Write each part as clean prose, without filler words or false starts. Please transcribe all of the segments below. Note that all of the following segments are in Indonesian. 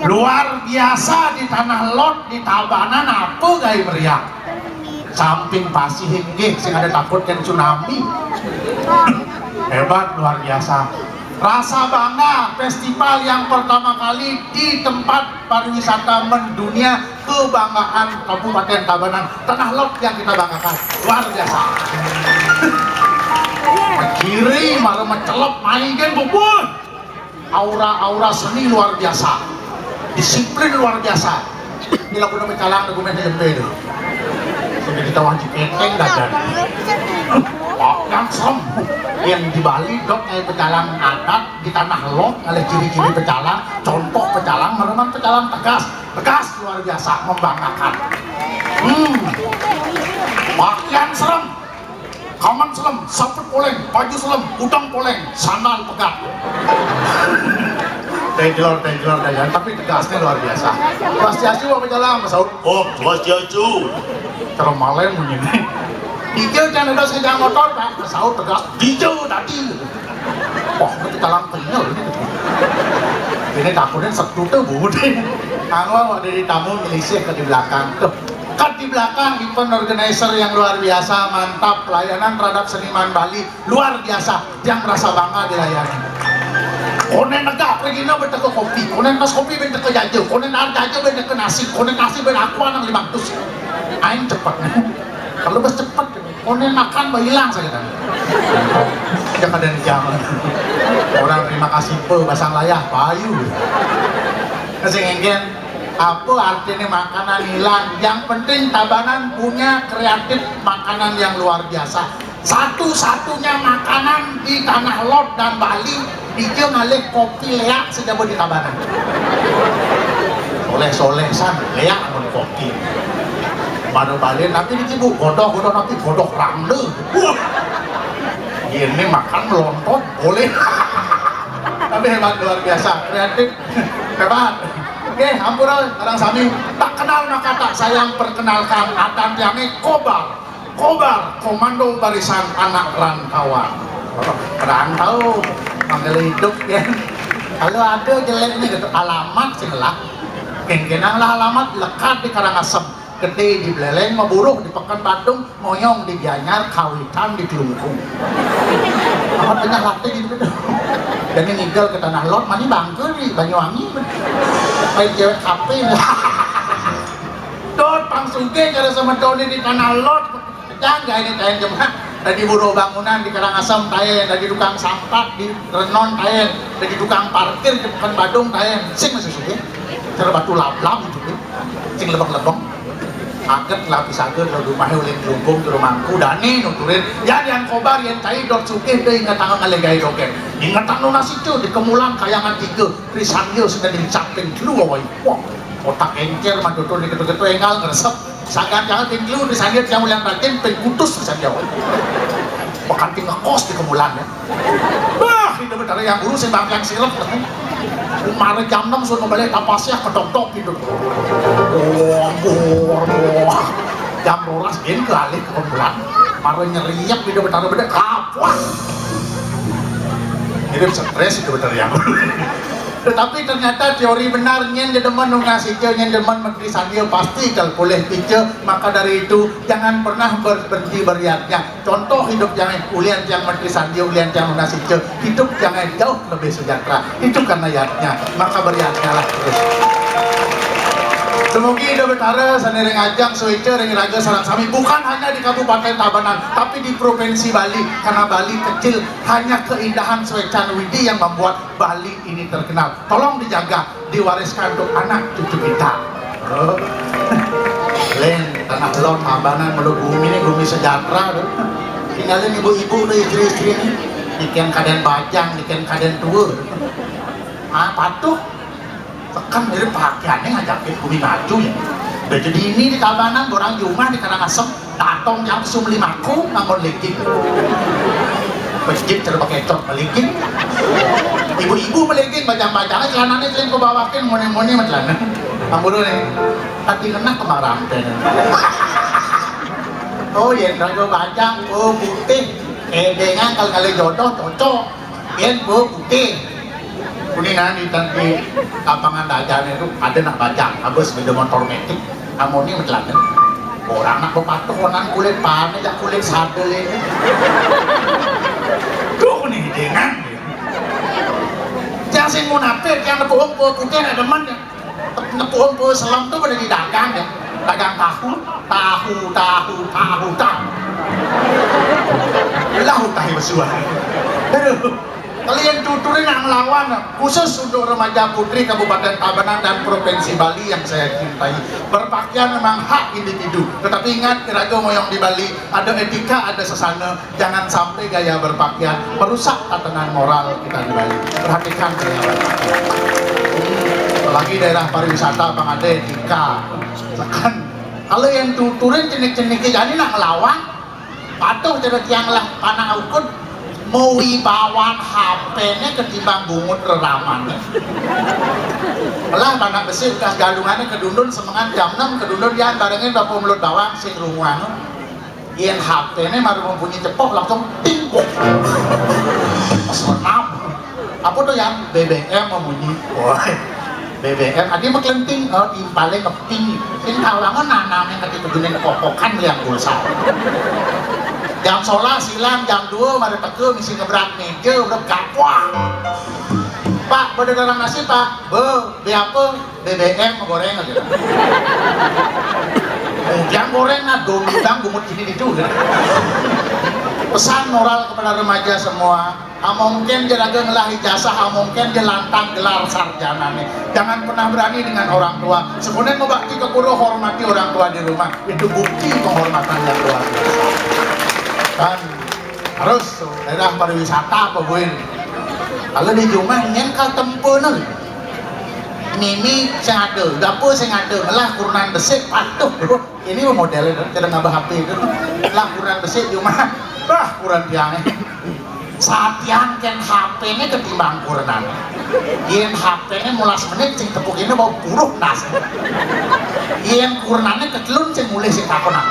Luar biasa di Tanah Lot di Tabanan apa gaya meriah samping pasti hinggih sing ada takut kan tsunami. Hebat, luar biasa. Rasa bangga festival yang pertama kali di tempat pariwisata mendunia, kebanggaan Kabupaten Tabanan, Tanah Lot yang kita banggakan, luar biasa. Kiri malah mencelop main bubur, aura-aura seni luar biasa, disiplin luar biasa. Bila aku udah mencalang dokumen jembe itu jadi kita wajib enteng dadan yang serem yang di Bali dok kayak pecalang adat di Tanah Lot oleh ciri-ciri pecalang, contoh pecalang memang pecalang tegas luar biasa, membanggakan. Pakaian serem, kaman serem, saput poleng, baju serem, udang poleng, sandal pegat. Teglor dayan, tapi tegasnya luar biasa. Swastiastu apa jalan, Mas Saud? Oh, swastiastu. Termalem begini. Hijau jangan ada sepeda motor, Pak. Mas Saud tegas, hijau tadi. Wah, kita lang penyel ini. Ini takutnya sekutnya budi. Kalau ada di tamu milisih ke di belakang. Tuh, kan di belakang event organizer yang luar biasa, mantap, pelayanan terhadap seniman Bali luar biasa, yang merasa bangga dilayani. Konen negak regina benta ke kopi, konen mas kopi benta ke jajo, konen jajo benta ke nasi, konen nasi benta aqua nang 500. Aing cepat nih. Kalau bes cepat, konen makan hilang saya kan. Jangan ada di zaman. Orang terima kasih basang layah payu. Kesengenggen apa artinya makanan hilang? Yang penting Tabanan punya kreatif makanan yang luar biasa. Satu-satunya makanan di Tanah Lot dan Bali dia ngalih kopi leak sejauh di Tabanan. Soleh san leak ngon kopi. Baru Bali nanti dicibuk godok nanti godok rangde. Ini makan melontot boleh. Tapi hebat, luar biasa, kreatif, hebat. Oke, ampura, kadang sami tak kenal maka tak sayang perkenalkan Atan Tiange Kobar, Komando Barisan Anak Rantauan. Rantau, panggil hidup ya. Kalau ada jeleknya gitu, alamat sih lah. Kengenang lah alamat lekat di Karangasem, gede di Beleleng, Maburuh di Pekan Bandung, Moyong di Gianyar, Kawitan di Kelungkung. Amat banyak latih gitu. Dan yang tinggal ke Tanah Lot, mani bangke di Banyuwangi. Baik cewek kape. Dot pangsuge cara sama Tony di Tanah Lot. Jangan ini tayen jemaah. Dari buruh bangunan di Karangasem tayen, dari tukang sampah di Renon tayen, dari tukang parkir di Pekan Bandung tayen. Sing masih suge. Cara batu lap-lap gitu. Sing lebong-lebong. Aget lapis aget lo rumahnya ulin lumbung ke rumahku dani nuturin ya yang kobar yang cair dot suke deh ingat tangan ngalegai doken ingat tangan nasi cu di kemulan kayangan 3 Trisanggil sudah dicapin dulu wawai wah otak encer mantutur di ketu-ketu engal ngeresep sangat jangan tinggi Trisanggil yang mulian rakin pengkutus Trisanggil bahkan tinggal kos di kemulan ya wah itu benar yang guru sih bang yang sirep kemarin jam 6 sudah kembali tapasnya kedok-dok gitu wah jam 12 gini kelalik ke kemulan kemarin nyeriap gitu benar-benar kapwah ini stres itu benar yang Tetapi ternyata teori benar nyen demen ngasih nyen demen menteri sandio pasti kalau boleh pice. Maka dari itu jangan pernah berhenti beriatnya. Contoh hidup jangan ulian yang menteri sandio ulian yang ngasih hidup jangan jauh lebih sejahtera. Itu karena yatnya. Maka beriatnya lah terus. Semoga hidup betara sanering ajang suice ring raga sarang sami bukan hanya di Kabupaten Tabanan tapi di Provinsi Bali karena Bali kecil hanya keindahan Suecan Widi yang membuat Bali ini terkenal. Tolong dijaga, diwariskan untuk anak cucu kita. Len tanah laut Tabanan melu bumi ini bumi sejahtera. Tinggalin ibu-ibu dan istri-istri ini ikan kaden bajang, ikan kaden tua. Patuh tekan dari pakaiannya ngajakin bumi maju ya. Udah jadi ini di Tabanan orang Jumah di Karangasem datang jam sumli maku ngangon legging masjid cara pakai cot meleging ibu-ibu meleging bajang-bajangnya celananya sering kebawakin moni-moni macam amburu nih hati kena kemarang oh ya raga bajang oh putih dengan kali-kali jodoh cocok yen putih kuningan di lapangan dajan itu ada nak bajang habis beda motor metik amoni metelan orang nak bepatuh konan kulit pan aja kulit sadel ini tuh nih dengan jangan sing munafik yang nepuh putih ada demen ya nepuh selam tuh pada didagang ya dagang tahu lahu tahi bersuara aduh kalian tuturin yang melawan khusus untuk remaja putri Kabupaten Tabanan dan Provinsi Bali yang saya cintai. Berpakaian memang hak individu, tetapi ingat kiraga moyong di Bali ada etika, ada sesana. Jangan sampai gaya berpakaian merusak tatanan moral kita di Bali. Perhatikan gaya berpakaian. Apalagi daerah pariwisata bang ada etika. Kan kalau yang tuturin cenik-ceniknya jadi nak melawan patuh jadi tiang lah panah ukun mau wibawan HP-nya ketimbang bungut reramannya malah anak besi kas galungannya kedundun semangat jam 6 kedundun dia barengin bapak mulut bawang sing rumuan yang HP-nya baru mempunyai cepok langsung timpuk senam apa tuh yang BBM membunyi BBM adi meklenting impale ngeping sing kawangan nanamnya ketika dunia kepokokan yang pulsa jam sholat silang jam 2 mari teke misi ngebrak meja udah kapuah Pak berdagang nasi Pak be apa BBM goreng aja yang goreng nah domidang gumut ini itu pesan moral kepada remaja semua mungkin dia lagi ngelah ijazah mungkin dia lantang gelar sarjana nih jangan pernah berani dengan orang tua sebenarnya mau bakti ke guru hormati orang tua di rumah itu bukti penghormatan yang luar biasa kan harus daerah pariwisata apa buin kalau di rumah nyen kal tempeun mimi sing ada dapur sing ada lah kurunan besik patuh ini modelnya cara ngabah HP itu lah kurunan besik rumah bah kurang tiangnya saat yang kan HP-nya ketimbang kurunan yang HP-nya mulas menit sing tepuk ini bau buruk nas yang kurunannya kecelun sing mulai sing takonan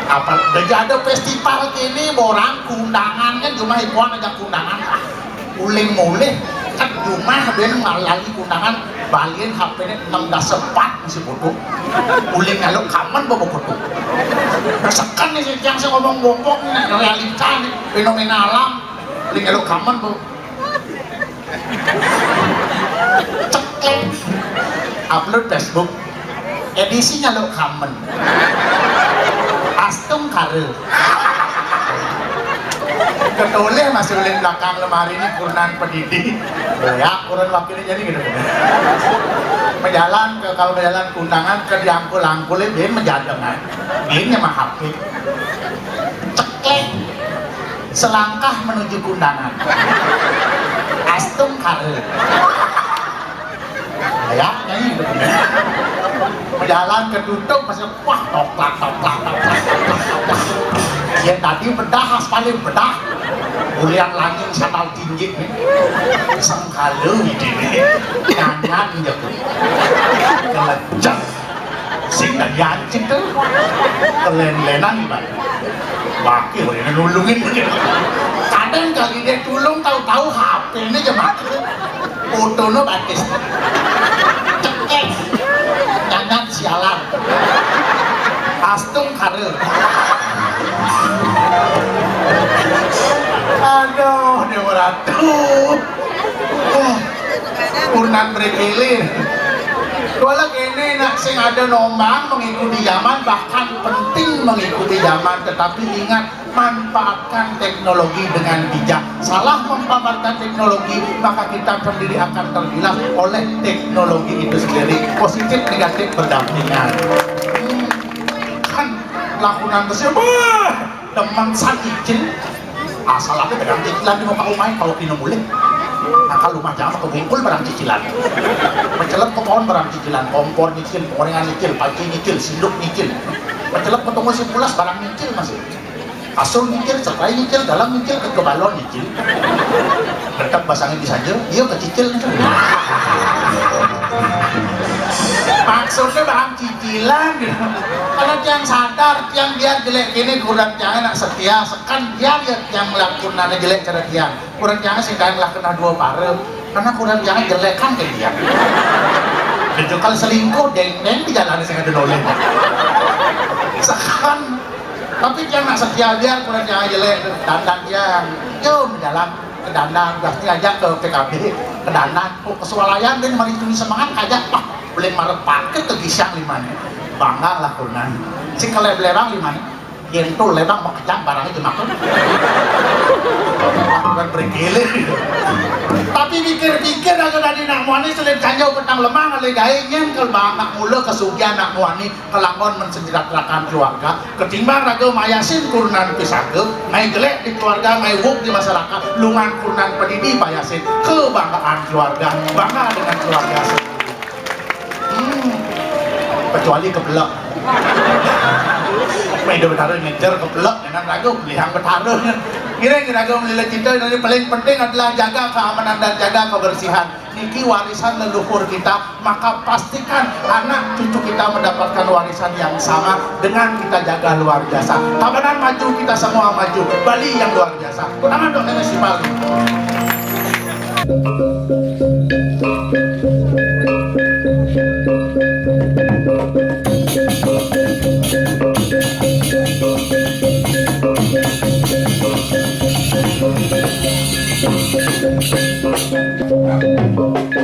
apa udah ada festival kini borang kundangannya cuma ibuan aja kundangan uling mulih kan cuma ben ngalali kundangan balian HP-nya 16 masih bodoh uling ngaluk kaman bawa bodoh rasakan nih yang saya ngomong bombok nih realita nih fenomena alam uling ngaluk kaman bawa ceklek upload Facebook edisi ngaluk kaman astung kare ketoleh masih oleh belakang lemari ini kurunan pendidik ya kurun wakilnya jadi gitu menjalan ke kalau berjalan kundangan ke diangkul-angkulnya dia menjadangan dia nyamah HP ceklek selangkah menuju kundangan astung kare ya nyanyi gitu berjalan ketutup masih wah toplak yang tadi bedah paling bedah ulian langit sanal tinggi sengkalu ini nyanyan gitu kelejak sing dan yancing tuh kelen-lenan wakil ini nulungin kadang kali dia tulung tahu-tahu HP ini aja mati fotonya bagus cekek nyanyi sialan pastung kare aduh Dewa Ratu Purnan berkelir kalau gini nak sing ada nombang mengikuti zaman, bahkan penting mengikuti zaman, tetapi ingat manfaatkan teknologi dengan bijak. Salah memanfaatkan teknologi maka kita sendiri akan tergilas oleh teknologi itu sendiri. Positif negatif berdampingan. Kan lakukan tersebut teman san izin asal aku pegang cicilan di muka rumah kalau kini mulai. Nah kalau rumah jangan kebungkul barang cicilan mencelep ke pohon barang cicilan, kompor nyicil, pengorengan nyicil, panci nyicil, sinduk nyicil mencelep ketemu si pulas barang nyicil masih kasur nyicil, setelah nyicil, dalam nyicil, ke balon nyicil tetap basangin bisa aja, iya kecicil maksudnya barang cicilan gitu. Kalau yang sadar, yang dia jelek ini kurang jangan nak setia sekan dia yang melakukan jelek cara dia kurang jangan sih kan melakukan dua pare karena kurang jangan jelek kan ke dia itu kalau selingkuh deng-deng di jalan saya ada noleng sekan tapi jangan nak setia dia kurang jangan jelek dandan dia yo di dalam ke dandan pasti aja ke PKB ke dandan ke swalayan dan mari tulis semangat aja pak boleh marah pakai ke gisang limanya bangga lah kunan si keleb-lebang limanya yentu lebang mau kecam barangnya dimakan bukan bergilir tapi pikir-pikir agak dari nak muani selain janjau petang lemah oleh gayanya kalau anak mula kesugian anak muani kelanggon mensejahterakan keluarga ketimbang raga mayasin kurunan pisaga ngai jelek di keluarga ngai wuk di masyarakat lungan kurunan pendidik mayasin kebanggaan keluarga bangga dengan keluarga kecuali kebelak medo betara ngejar kebelak dengan raga pelihang betara kira-kira raga melihat cinta dari paling penting adalah jaga keamanan dan jaga kebersihan niki warisan leluhur kita maka pastikan anak cucu kita mendapatkan warisan yang sama dengan kita jaga luar biasa Tabanan maju kita semua maju Bali yang luar biasa tangan dong nenek si Bali Thank you.